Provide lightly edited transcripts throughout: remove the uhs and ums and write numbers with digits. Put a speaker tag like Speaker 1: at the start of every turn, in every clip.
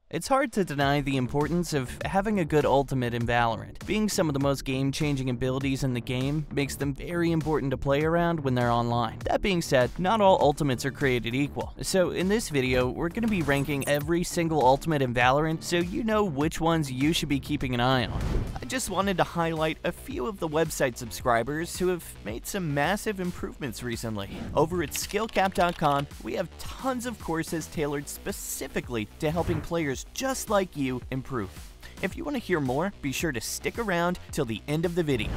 Speaker 1: It's hard to deny the importance of having a good ultimate in Valorant. Being some of the most game-changing abilities in the game makes them very important to play around when they're online. That being said, not all ultimates are created equal. So in this video, we're going to be ranking every single ultimate in Valorant so you know which ones you should be keeping an eye on. I just wanted to highlight a few of the website subscribers who have made some massive improvements recently. Over at SkillCapped.com, we have tons of courses tailored specifically to helping players just like you improve. If you want to hear more, be sure to stick around till the end of the video.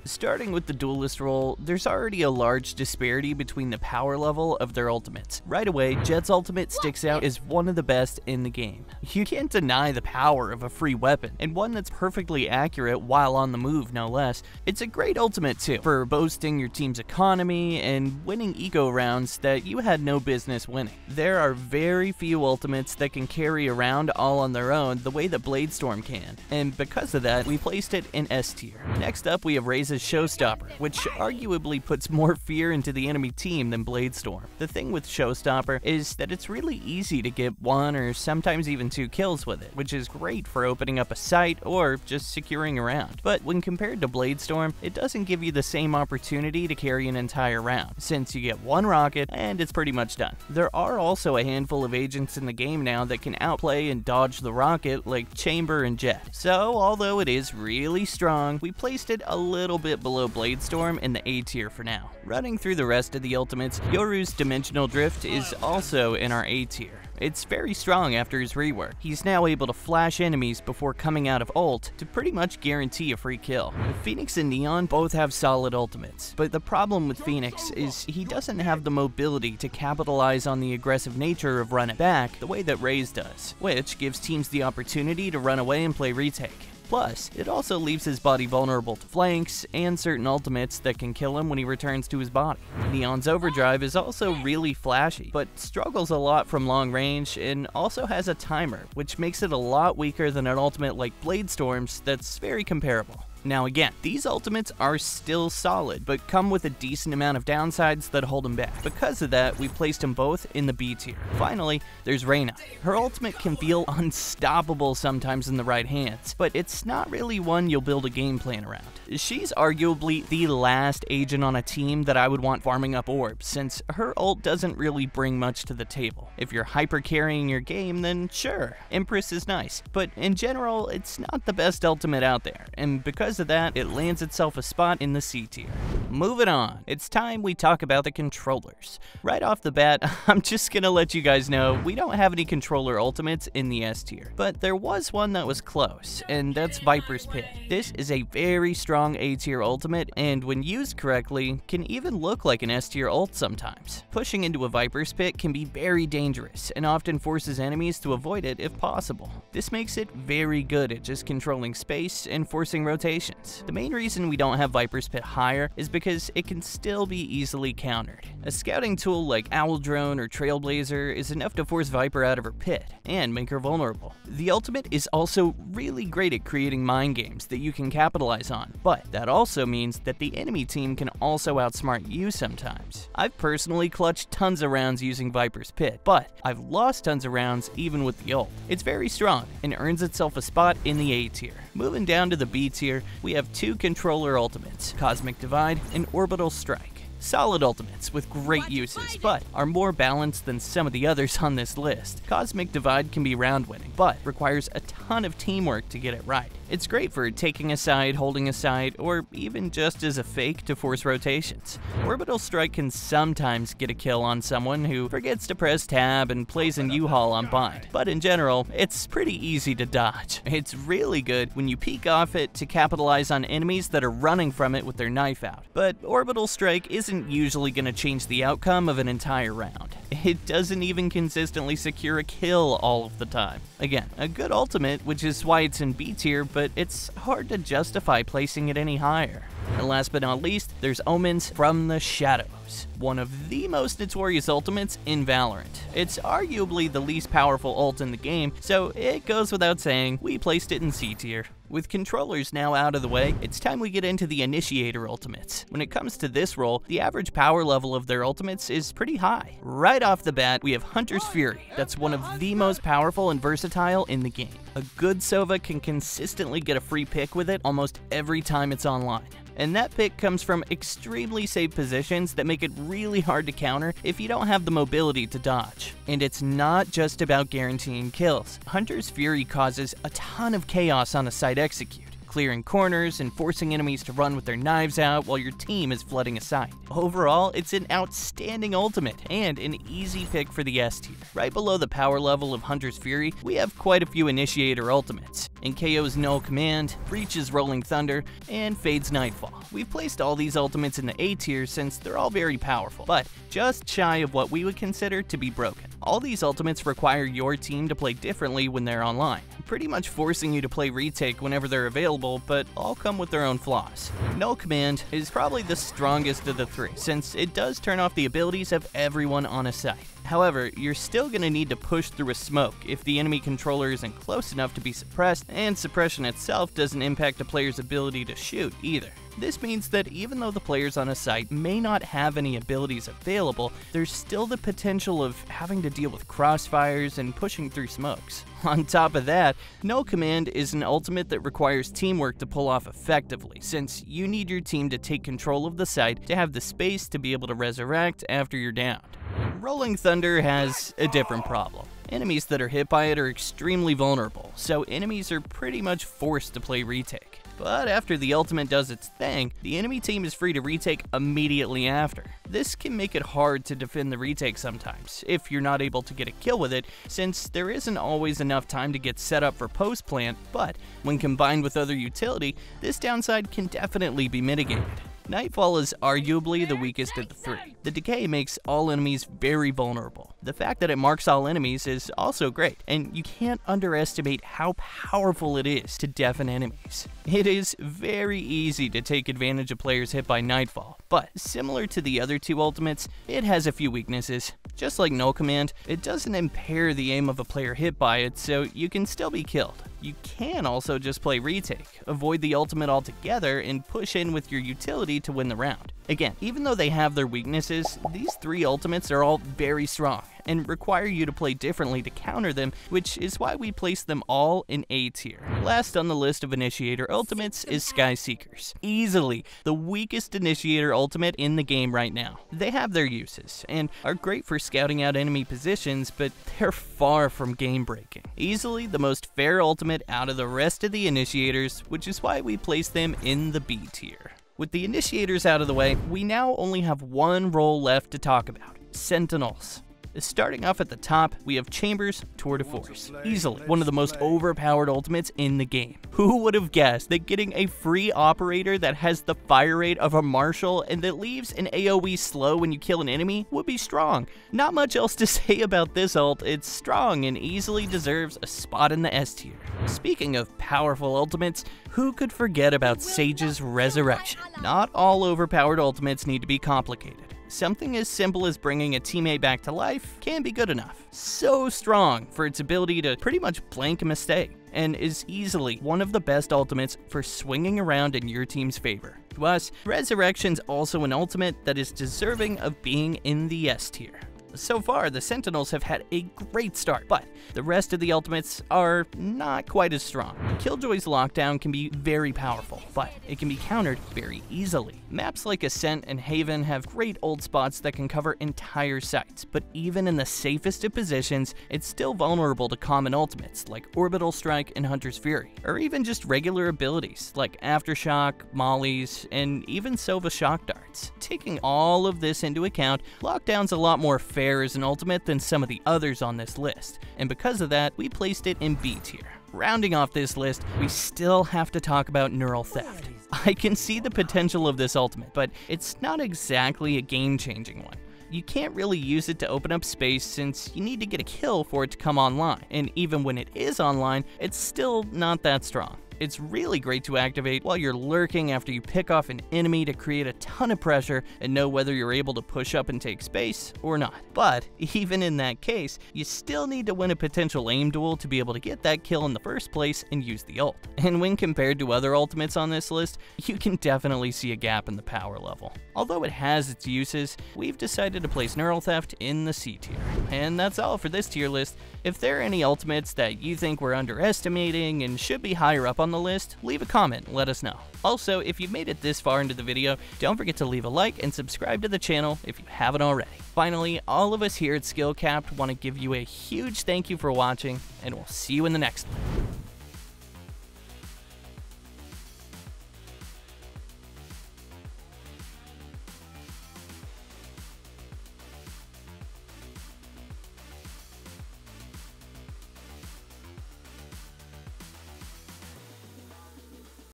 Speaker 1: Starting with the duelist role, there's already a large disparity between the power level of their ultimates. Right away, Jett's ultimate sticks out as one of the best in the game. You can't deny the power of a free weapon, and one that's perfectly accurate while on the move, no less. It's a great ultimate too, for boosting your team's economy and winning eco rounds that you had no business winning. There are very few ultimates that can carry around all on their own the way that Bladestorm can, and because of that, we placed it in S tier. Next up, we have Raze's SHOWSTOPPER, which arguably puts more fear into the enemy team than Bladestorm. The thing with SHOWSTOPPER is that it's really easy to get 1 or sometimes even 2 kills with it, which is great for opening up a site or just securing a round. But when compared to Bladestorm, it doesn't give you the same opportunity to carry an entire round, since you get 1 rocket and it's pretty much done. There are also a handful of agents in the game now that can outplay and dodge the rocket, like Chamber and Jett. So, although it is really strong, we placed it a little bit below Bladestorm in the A tier for now. Running through the rest of the ultimates, Yoru's Dimensional Drift is also in our A tier. It's very strong after his rework. He's now able to flash enemies before coming out of ult to pretty much guarantee a free kill. Phoenix and Neon both have solid ultimates, but the problem with Phoenix is he doesn't have the mobility to capitalize on the aggressive nature of run it back the way that Raze does, which gives teams the opportunity to run away and play retake. Plus, it also leaves his body vulnerable to flanks and certain ultimates that can kill him when he returns to his body. Neon's Overdrive is also really flashy, but struggles a lot from long range and also has a timer, which makes it a lot weaker than an ultimate like Bladestorm's that's very comparable. Now again, these ultimates are still solid, but come with a decent amount of downsides that hold them back. Because of that, we placed them both in the B tier. Finally, there's Reyna. Her ultimate can feel unstoppable sometimes in the right hands, but it's not really one you'll build a game plan around. She's arguably the last agent on a team that I would want farming up orbs, since her ult doesn't really bring much to the table. If you're hyper carrying your game, then sure, EMPRESS is nice, but in general, it's not the best ultimate out there, and because of that, it lands itself a spot in the C tier. Moving on, it's time we talk about the controllers. Right off the bat, I'm just gonna let you guys know we don't have any controller ultimates in the S tier, but there was one that was close, and that's VIPER'S Pit. This is a very strong A tier ultimate, and when used correctly, can even look like an S tier ult sometimes. Pushing into a VIPER'S Pit can be very dangerous, and often forces enemies to avoid it if possible. This makes it very good at just controlling space and forcing rotation. The main reason we don't have VIPER'S Pit higher is because it can still be easily countered. A scouting tool like Owl Drone or Trailblazer is enough to force Viper out of her pit and make her vulnerable. The ultimate is also really great at creating mind games that you can capitalize on, but that also means that the enemy team can also outsmart you sometimes. I've personally clutched tons of rounds using VIPER'S Pit, but I've lost tons of rounds even with the ult. It's very strong and earns itself a spot in the A tier. Moving down to the B tier, we have 2 controller ultimates, Cosmic Divide and Orbital Strike. Solid ultimates with great uses, but are more balanced than some of the others on this list. Cosmic Divide can be round winning, but requires a ton of teamwork to get it right. It's great for taking a side, holding a side, or even just as a fake to force rotations. Orbital Strike can sometimes get a kill on someone who forgets to press tab and plays in U-Haul on bind, but in general, it's pretty easy to dodge. It's really good when you peek off it to capitalize on enemies that are running from it with their knife out, but Orbital Strike isn't usually going to change the outcome of an entire round. It doesn't even consistently secure a kill all of the time. Again, a good ultimate, which is why it's in B tier, but it's hard to justify placing it any higher. And last but not least, there's Omens from the Shadows. KOs, one of the most notorious ultimates in Valorant. It's arguably the least powerful ult in the game, so it goes without saying we placed it in C tier. With controllers now out of the way, it's time we get into the Initiator ultimates. When it comes to this role, the average power level of their ultimates is pretty high. Right off the bat, we have Hunter's Fury. That's one of the most powerful and versatile in the game. A good Sova can consistently get a free pick with it almost every time it's online. And that pick comes from extremely safe positions that make it really hard to counter if you don't have the mobility to dodge. And it's not just about guaranteeing kills. Hunter's Fury causes a ton of chaos on a site execute, clearing corners and forcing enemies to run with their knives out while your team is flooding a site. Overall, it's an outstanding ultimate and an easy pick for the S tier. Right below the power level of Hunter's Fury, we have quite a few Initiator ultimates. In KO's No Command, Breach's Rolling Thunder, and Fade's Nightfall. We've placed all these ultimates in the A tier since they're all very powerful, but just shy of what we would consider to be broken. All these ultimates require your team to play differently when they're online, pretty much forcing you to play retake whenever they're available, but all come with their own flaws. No Command is probably the strongest of the three, since it does turn off the abilities of everyone on a site. However, you're still going to need to push through a smoke if the enemy controller isn't close enough to be suppressed, and suppression itself doesn't impact a player's ability to shoot either. This means that even though the players on a site may not have any abilities available, there's still the potential of having to deal with crossfires and pushing through smokes. On top of that, No Command is an ultimate that requires teamwork to pull off effectively, since you need your team to take control of the site to have the space to be able to resurrect after you're downed. Rolling Thunder has a different problem. Enemies that are hit by it are extremely vulnerable, so enemies are pretty much forced to play retake. But after the ultimate does its thing, the enemy team is free to retake immediately after. This can make it hard to defend the retake sometimes, if you're not able to get a kill with it, since there isn't always enough time to get set up for post-plant, but when combined with other utility, this downside can definitely be mitigated. Nightfall is arguably the weakest of the three. The decay makes all enemies very vulnerable. The fact that it marks all enemies is also great, and you can't underestimate how powerful it is to deafen enemies. It is very easy to take advantage of players hit by Nightfall, but similar to the other two ultimates, it has a few weaknesses. Just like No Command, it doesn't impair the aim of a player hit by it, so you can still be killed. You can also just play retake, avoid the ultimate altogether, and push in with your utility to win the round. Again, even though they have their weaknesses, these three ultimates are all very strong and require you to play differently to counter them, which is why we place them all in A tier. Last on the list of Initiator ultimates is Sky Seekers. Easily the weakest Initiator ultimate in the game right now. They have their uses and are great for scouting out enemy positions, but they're far from game breaking. Easily the most fair ultimate out of the rest of the Initiators, which is why we place them in the B tier. With the Initiators out of the way, we now only have one role left to talk about: Sentinels. Starting off at the top, we have Chambers Tour de Force. Easily one of the most overpowered ultimates in the game. Who would have guessed that getting a free operator that has the fire rate of a Marshal and that leaves an AoE slow when you kill an enemy would be strong? Not much else to say about this ult. It's strong and easily deserves a spot in the S tier. Speaking of powerful ultimates, who could forget about Sage's Resurrection? Not all overpowered ultimates need to be complicated. Something as simple as bringing a teammate back to life can be good enough. So strong for its ability to pretty much blank a mistake, and is easily one of the best ultimates for swinging around in your team's favor. To us, Resurrection's also an ultimate that is deserving of being in the S tier. So far, the Sentinels have had a great start, but the rest of the ultimates are not quite as strong. Killjoy's Lockdown can be very powerful, but it can be countered very easily. Maps like Ascent and Haven have great ult spots that can cover entire sites, but even in the safest of positions, it's still vulnerable to common ultimates like Orbital Strike and Hunter's Fury, or even just regular abilities like Aftershock, Mollies, and even Sova Shock Darts. Taking all of this into account, Lockdown's a lot more fair as an ultimate than some of the others on this list, and because of that, we placed it in B tier. Rounding off this list, we still have to talk about Neural Theft. I can see the potential of this ultimate, but it's not exactly a game-changing one. You can't really use it to open up space since you need to get a kill for it to come online, and even when it is online, it's still not that strong. It's really great to activate while you're lurking after you pick off an enemy to create a ton of pressure and know whether you're able to push up and take space or not. But even in that case, you still need to win a potential aim duel to be able to get that kill in the first place and use the ult. And when compared to other ultimates on this list, you can definitely see a gap in the power level. Although it has its uses, we've decided to place Neural Theft in the C tier. And that's all for this tier list. If there are any ultimates that you think we're underestimating and should be higher up on the list, leave a comment and let us know. Also, if you've made it this far into the video, don't forget to leave a like and subscribe to the channel if you haven't already. Finally, all of us here at SkillCapped want to give you a huge thank you for watching, and we'll see you in the next one.